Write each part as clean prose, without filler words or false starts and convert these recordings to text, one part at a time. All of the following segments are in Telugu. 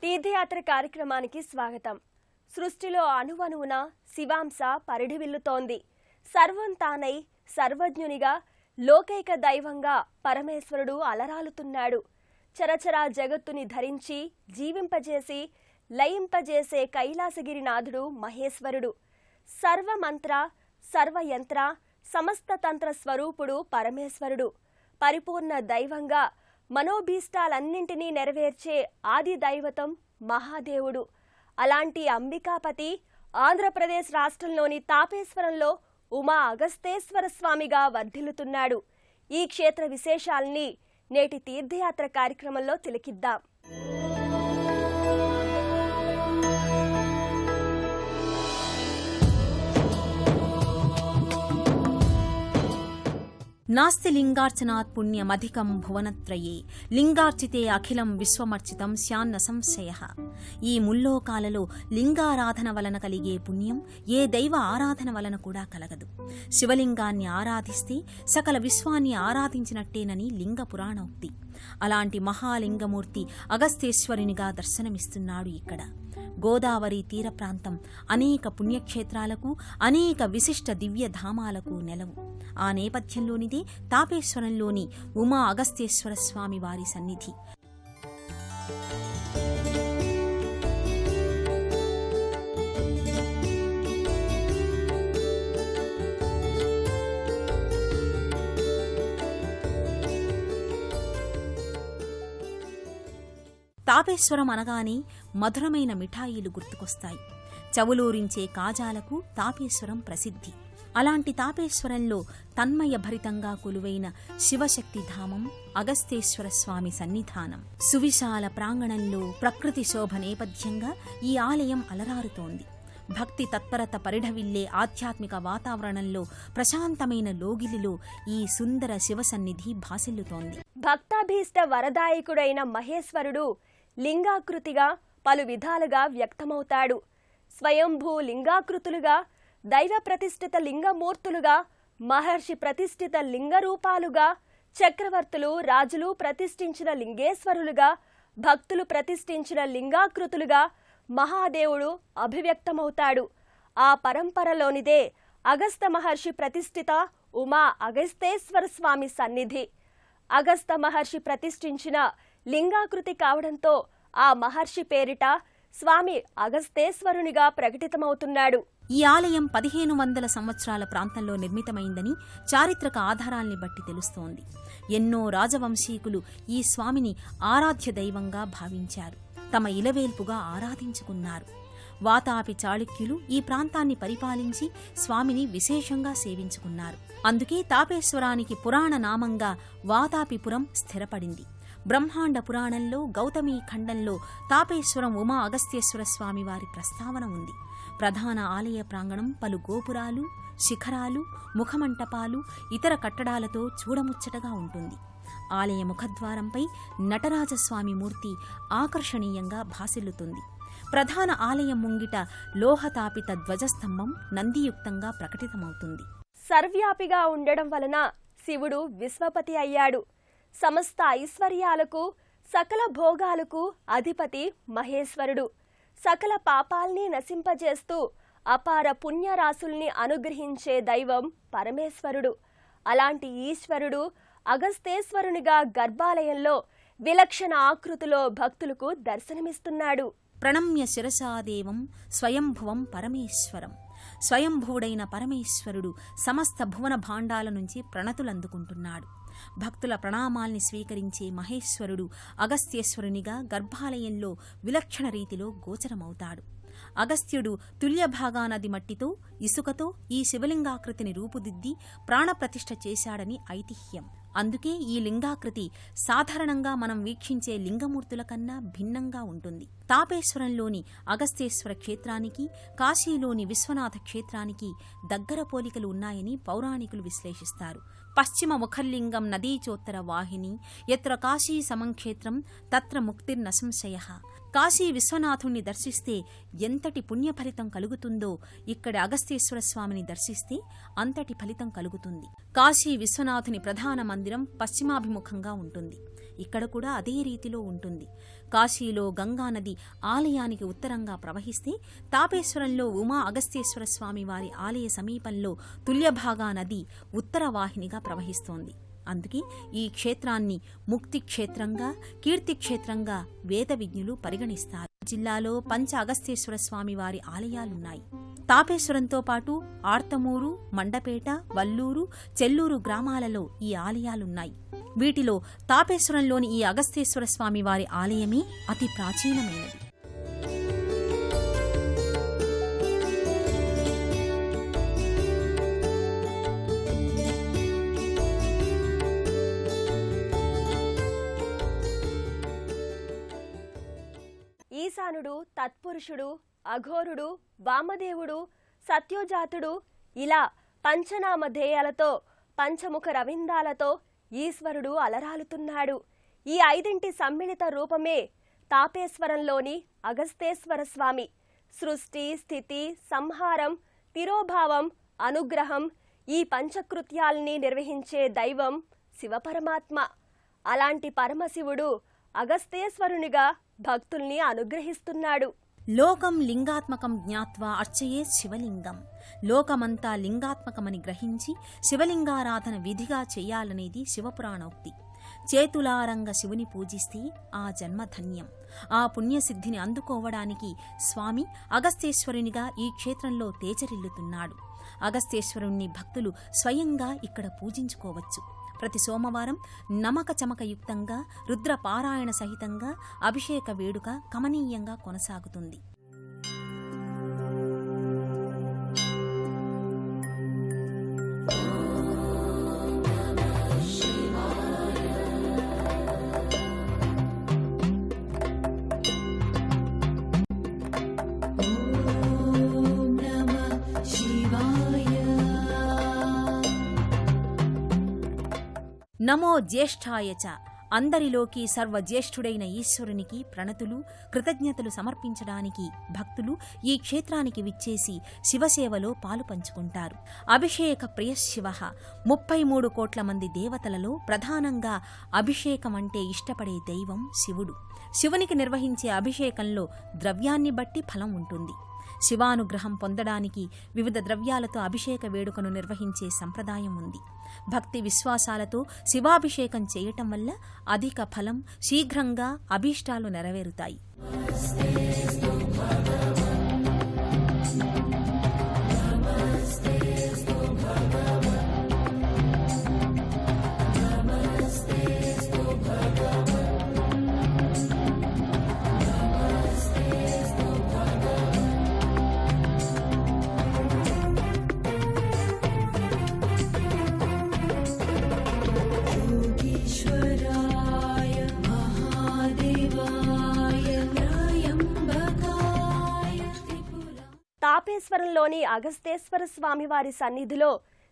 తీర్థయాత్ర కార్యక్రమానికి స్వాగతం. సృష్టిలో అణువణువున శివాంశ పరిఢివిల్లుతోంది. సర్వం తానై సర్వజ్ఞునిగా లోకైక దైవంగా పరమేశ్వరుడు అలరాలుతున్నాడు. చరచరా జగత్తుని ధరించి జీవింపజేసి లయింపజేసే కైలాసగిరినాథుడు మహేశ్వరుడు. సర్వమంత్ర సర్వయంత్ర సమస్త తంత్ర స్వరూపుడు పరమేశ్వరుడు. పరిపూర్ణ దైవంగా మనోభీష్టాలన్నింటినీ నెరవేర్చే ఆది దైవతం మహాదేవుడు. అలాంటి అంబికాపతి ఆంధ్రప్రదేశ్ రాష్ట్రంలోని తాపేశ్వరంలో ఉమా అగస్తేశ్వర స్వామిగా వర్ధిల్లుతున్నాడు. ఈ క్షేత్ర విశేషాల్ని నేటి తీర్థయాత్ర కార్యక్రమంలో తిలకిద్దాం. నాస్తి లింగార్చనాత్ పుణ్యమధికం భువనత్రయే లింగార్చితే అఖిలం విశ్వమర్చితం స్యాన్న సంశయః. ఈ ముల్లోకాలలో లింగారాధన వలన కలిగే పుణ్యం ఏ దైవ ఆరాధన వలన కూడా కలగదు. శివలింగాన్ని ఆరాధిస్తే సకల విశ్వాన్ని ఆరాధించినట్టేనని లింగ పురాణోక్తి. అలాంటి మహాలింగమూర్తి అగస్తేశ్వరునిగా దర్శనమిస్తున్నాడు ఇక్కడ. గోదావరి తీర ప్రాంతం అనేక పుణ్యక్షేత్రాలకు అనేక విశిష్ట దివ్యధామాలకు నెలవు. ఆ నేపథ్యంలోనిదే తాపేశ్వరంలోని ఉమా అగస్తేశ్వర స్వామి వారి సన్నిధి. తాపేశ్వరం అనగానే మధురమైన మిఠాయిలు గుర్తుకొస్తాయి. చవులూరించే కాజాలకు తాపేశ్వరం ప్రసిద్ధి. అలాంటి తాపేశ్వరంలో తన్మయ భరితంగా కొలువైన శివశక్తిధామం అగస్తేశ్వర స్వామి సన్నిధానం. సువిశాల ప్రాంగణంలో ప్రకృతి శోభ నేపథ్యంగా ఈ ఆలయం అలరారుతోంది. భక్తి తత్పరత పరిఢవిల్లే ఆధ్యాత్మిక వాతావరణంలో ప్రశాంతమైన లోగిలిలో ఈ సుందర శివసన్నిధి భాసిల్లుతోంది. భక్తాభీష్ట వరదాయకుడైన మహేశ్వరుడు లింగాకృతిగా పలు విధాలుగా వ్యక్తమవుతాడు. స్వయంభూ లింగాకృతులుగా, దైవ ప్రతిష్ఠిత లింగమూర్తులుగా, మహర్షి ప్రతిష్ఠిత లింగరూపాలుగా, చక్రవర్తులు రాజులు ప్రతిష్ఠించిన లింగేశ్వరులుగా, భక్తులు ప్రతిష్ఠించిన లింగాకృతులుగా మహాదేవుడు అభివ్యక్తమవుతాడు. ఆ పరంపరలోనిదే అగస్త మహర్షి ప్రతిష్ఠిత ఉమా అగస్తేశ్వర స్వామి సన్నిధి. అగస్త మహర్షి ప్రతిష్ఠించిన లింగాకృతి కావడంతో ఆ మహర్షి పేరిట స్వామి అగస్తేశ్వరునిగా ప్రకటితమవుతున్నాడు. ఈ ఆలయం 1500 సంవత్సరాల ప్రాంతంలో నిర్మితమైందని చారిత్రక ఆధారాల్ని బట్టి తెలుస్తోంది. ఎన్నో రాజవంశీకులు ఈ స్వామిని ఆరాధ్య దైవంగా భావించారు, తమ ఇలవేల్పుగా ఆరాధించుకున్నారు. వాతాపి చాళుక్యులు ఈ ప్రాంతాన్ని పరిపాలించి స్వామిని విశేషంగా సేవించుకున్నారు. అందుకే తాపేశ్వరానికి పురాణ నామంగా వాతాపిపురం స్థిరపడింది. బ్రహ్మాండ పురాణంలో గౌతమీ ఖండంలో తాపేశ్వరం ఉమా అగస్తేశ్వర స్వామి వారి ప్రస్తావన ఉంది. ప్రధాన ఆలయ ప్రాంగణం పలు గోపురాలు, శిఖరాలు, ముఖమంటపాలు, ఇతర కట్టడాలతో చూడముచ్చటగా ఉంటుంది. ఆలయ ముఖద్వారంపై నటరాజస్వామి మూర్తి ఆకర్షణీయంగా భాసిల్లుతుంది. ప్రధాన ఆలయం ముంగిట లోహతాపిత ధ్వజస్తంభం నందియుక్తంగా ప్రకటితమవుతుంది. సర్వ్యాపిగా ఉండడం వలన శివుడు విశ్వపతి అయ్యాడు. సమస్త ఐశ్వర్యాలకు సకల భోగాలకు అధిపతి మహేశ్వరుడు. సకల పాపాల్ని నశింపజేస్తూ అపార పుణ్యరాశుల్ని అనుగ్రహించే దైవం పరమేశ్వరుడు. అలాంటి ఈశ్వరుడు అగస్తేశ్వరునిగా గర్భాలయంలో విలక్షణ ఆకృతిలో భక్తులకు దర్శనమిస్తున్నాడు. ప్రణమ్య శిరసాదేవం స్వయంభువం పరమేశ్వరం. స్వయంభువుడైన పరమేశ్వరుడు సమస్త భువన భాండాల నుంచి ప్రణతులందుకుంటున్నాడు. భక్తుల ప్రణామాల్ని స్వీకరించే మహేశ్వరుడు అగస్త్యేశ్వరునిగా గర్భాలయంలో విలక్షణ రీతిలో గోచరమవుతాడు. అగస్త్యుడు తుల్యభాగా నది మట్టితో ఇసుకతో ఈ శివలింగాకృతిని రూపుదిద్ది ప్రాణప్రతిష్ఠ చేశాడని ఐతిహ్యం. అందుకే ఈ లింగాకృతి సాధారణంగా మనం వీక్షించే లింగమూర్తుల కన్నా భిన్నంగా ఉంటుంది. తాపేశ్వరంలోని అగస్తేశ్వర క్షేత్రానికి, కాశీలోని విశ్వనాథ క్షేత్రానికి దగ్గర పోలికలు ఉన్నాయని పౌరాణికులు విశ్లేషిస్తారు. పశ్చిమ ముఖర్లింగం నదీచోత్తర వాహిని ఎత్ర కాశీ సమంక్షేత్రం తత్ర ముక్తిర్న సంశయః. కాశీ విశ్వనాథుణ్ణి దర్శిస్తే ఎంతటి పుణ్యఫలితం కలుగుతుందో ఇక్కడ అగస్తేశ్వర స్వామిని దర్శిస్తే అంతటి ఫలితం కలుగుతుంది. కాశీ విశ్వనాథుని ప్రధాన మందిరం పశ్చిమాభిముఖంగా ఉంటుంది. ఇక్కడ కూడా అదే రీతిలో ఉంటుంది. కాశీలో గంగానది ఆలయానికి ఉత్తరంగా ప్రవహిస్తే తాపేశ్వరంలో ఉమా అగస్తేశ్వర స్వామి వారి ఆలయ సమీపంలో తుల్యభాగా నది ఉత్తర వాహినిగా ప్రవహిస్తోంది. అందుకే ఈ క్షేత్రాన్ని ముక్తి క్షేత్రంగా, కీర్తిక్షేత్రంగా వేద విజ్ఞులు పరిగణిస్తారు. జిల్లాలో పంచ అగస్తేశ్వర స్వామి వారి ఆలయాలున్నాయి. తాపేశ్వరంతో పాటు ఆర్తమూరు, మండపేట, వల్లూరు, చెల్లూరు గ్రామాలలో ఈ ఆలయాలున్నాయి. వీటిలో తాపేశ్వరంలోని ఈ అగస్తేశ్వర స్వామి వారి ఆలయమే అతి ప్రాచీనమైనది. ఈశానుడు, తత్పురుషుడు, అఘోరుడు, వామదేవుడు, సత్యోజాతుడు ఇలా పంచనామధేయాలతో, పంచముఖ రవిందాలతో ఈశ్వరుడు అలరాలుతున్నాడు. ఈ 5 సమ్మిళిత రూపమే తాపేశ్వరంలోని అగస్తేశ్వర స్వామి. సృష్టి, స్థితి, సంహారం, తిరోభావం, అనుగ్రహం ఈ పంచకృత్యాల్ని నిర్వహించే దైవం శివపరమాత్మ. అలాంటి పరమశివుడు అగస్తేశ్వరునిగా భక్తుల్ని అనుగ్రహిస్తున్నాడు. లోకం లింగాత్మకం జ్ఞాత్వా అర్చయే శివలింగం. లోకమంతా లింగాత్మకమని గ్రహించి శివలింగారాధన విధిగా చెయ్యాలనేది శివపురాణోక్తి. చేతులారంగ శివుని పూజిస్తే ఆ జన్మధన్యం. ఆ పుణ్యసిద్ధిని అందుకోవడానికి స్వామి అగస్తేశ్వరునిగా ఈ క్షేత్రంలో తేజరిల్లుతున్నాడు. అగస్తేశ్వరుణ్ణి భక్తులు స్వయంగా ఇక్కడ పూజించుకోవచ్చు. ప్రతి సోమవారం నమక చమకయుక్తంగా రుద్రపారాయణ సహితంగా అభిషేక వేడుక కమనీయంగా కొనసాగుతుంది. నమో జ్యేష్ఠాయ చ. అందరిలోకి సర్వజ్యేష్ఠుడైన ఈశ్వరునికి ప్రణతులు, కృతజ్ఞతలు సమర్పించడానికి భక్తులు ఈ క్షేత్రానికి విచ్చేసి శివసేవలో పాలు పంచుకుంటారు. అభిషేక ప్రియ శివ. 33 కోట్ల మంది దేవతలలో ప్రధానంగా అభిషేకం అంటే ఇష్టపడే దైవం శివుడు. శివునికి నిర్వహించే అభిషేకంలో ద్రవ్యాన్ని బట్టి ఫలం ఉంటుంది. శివానుగ్రహం పొందడానికి వివిధ ద్రవ్యాలతో అభిషేక వేడుకను నిర్వహించే సంప్రదాయం ఉంది. భక్తి విశ్వాసాలతో శివాభిషేకం చేయటం వల్ల అధిక ఫలం, శీఘ్రంగా అభీష్టాలు నెరవేరుతాయి. తాపేశ్వరంలోని అగస్తేశ్వర స్వామివారి సన్నిధిలో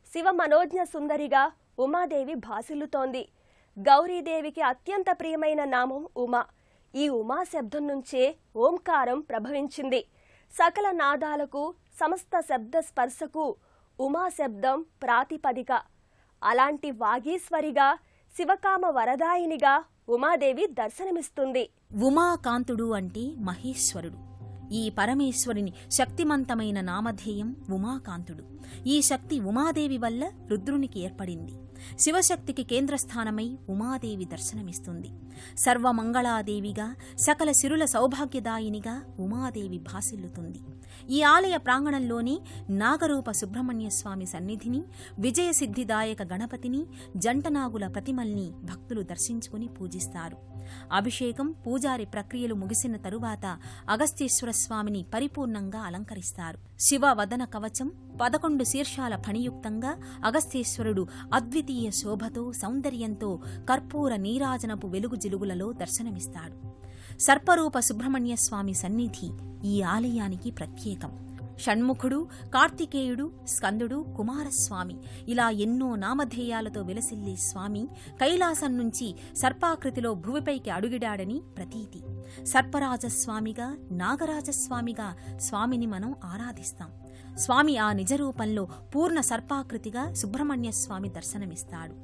శివ మనోజ్ఞ సుందరిగా ఉమాదేవి భాసిల్లుతోంది. గౌరీదేవికి అత్యంత ప్రియమైన నామం ఉమా. ఈ ఉమా శబ్దం నుంచే ఓంకారం ప్రభవించింది. సకల నాదాలకు, సమస్త శబ్ద స్పర్శకు ఉమా శబ్దం ప్రాతిపదిక. అలాంటి వాగీశ్వరిగా, శివకామ వరదాయినిగా ఉమాదేవి దర్శనమిస్తుంది. ఉమాకాంతుడు అంటే మహేశ్వరుడు. ఈ పరమేశ్వరుని శక్తిమంతమైన నామధేయం ఉమాకాంతుడు. ఈ శక్తి ఉమాదేవి వల్ల రుద్రునికి ఏర్పడింది. శివశక్తికి కేంద్రస్థానమై ఉమాదేవి దర్శనమిస్తుంది. సర్వమంగళాదేవిగా, సకల సిరుల సౌభాగ్యదాయినిగా ఉమాదేవి భాసిల్లుతుంది. ఈ ఆలయ ప్రాంగణంలోని నాగరూప సుబ్రహ్మణ్య స్వామి సన్నిధిని, విజయసిద్ధిదాయక గణపతిని, జంటనాగుల ప్రతిమల్ని భక్తులు దర్శించుకుని పూజిస్తారు. అభిషేకం, పూజారి ప్రక్రియలు ముగిసిన తరువాత అగస్తేశ్వర స్వామిని పరిపూర్ణంగా అలంకరిస్తారు. శివ వదన కవచం, 11 శీర్షాల ఫణియుక్తంగా అగస్తేశ్వరుడు అద్వితీయ శోభతో, సౌందర్యంతో కర్పూర నీరాజనపు వెలుగు జిలుగులలో దర్శనమిస్తాడు. సర్పరూప సుబ్రహ్మణ్య స్వామి సన్నిధి ఈ ఆలయానికి ప్రత్యేకం. షణ్ముఖుడు, కార్తికేయుడు, స్కందుడు, కుమారస్వామి ఇలా ఎన్నో నామధేయాలతో విలసిల్లే స్వామి కైలాసం నుంచి సర్పాకృతిలో భూమిపైకి అడుగిడాడని ప్రతీతి. సర్పరాజస్వామిగా, నాగరాజస్వామిగా స్వామిని మనం ఆరాధిస్తాం. స్వామి ఆ నిజరూపంలో పూర్ణ సర్పాకృతిగా సుబ్రహ్మణ్య స్వామి దర్శనమిస్తాడు.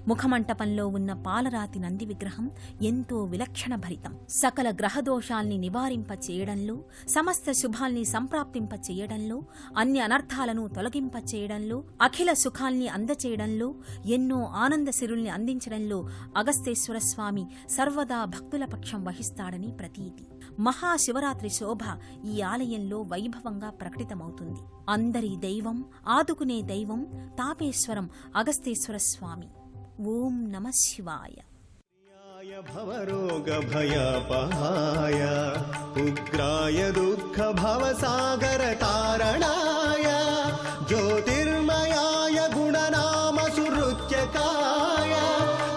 ముఖమంటపంలో ఉన్న పాలరాతి నంది విగ్రహం ఎంతో విలక్షణ భరితం. సకల గ్రహదోషాల్ని నివారింప చేయడంలో, సమస్త శుభాల్ని సంప్రాప్తింప చేయడంలో, అన్ని అనర్థాలను తొలగింప చేయడంలో, అఖిల సుఖాల్ని అందచేయడంలో, ఎన్నో ఆనంద సిరుల్ని అందించడంలో అగస్తేశ్వర స్వామి సర్వదా భక్తుల పక్షం వహిస్తాడని ప్రతీతి. మహాశివరాత్రి శోభ ఈ ఆలయంలో వైభవంగా ప్రకటితమవుతుంది. అందరి దైవం, ఆదుకునే దైవం తాపేశ్వరం అగస్తేశ్వర స్వామి. ఓం నమ శివాయ. భవరోగ భయపహాయ ఉగ్రాయ దుఃఖ భవసాగర తారణాయ జ్యోతిర్మయాయ గుణనామ సుహృత్యకాయ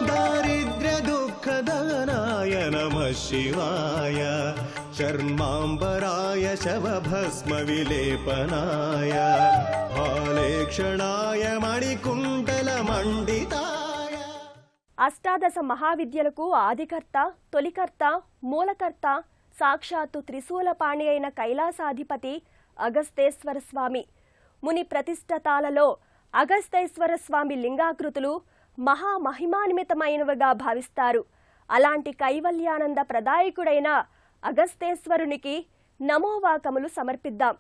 దారిద్ర్య దుఃఖ దహనాయ నమః శివాయ చర్మాంబరాయ శవభస్మ విలేపనాయ హాలేక్షణాయ మణికుండల మండితాయ. అష్టాదశ మహావిద్యలకు ఆదికర్త, తొలికర్త, మూలకర్త సాక్షాత్తు త్రిశూలపాణి అయిన కైలాసాధిపతి అగస్తేశ్వర స్వామి. ముని ప్రతిష్ఠతాలలో అగస్తేశ్వర స్వామి లింగాకృతులు మహామహిమాన్వితమైనవిగా భావిస్తారు. అలాంటి కైవల్యానంద ప్రదాయకుడైన అగస్తేశ్వరునికి నమోవాకములు సమర్పిద్దాం.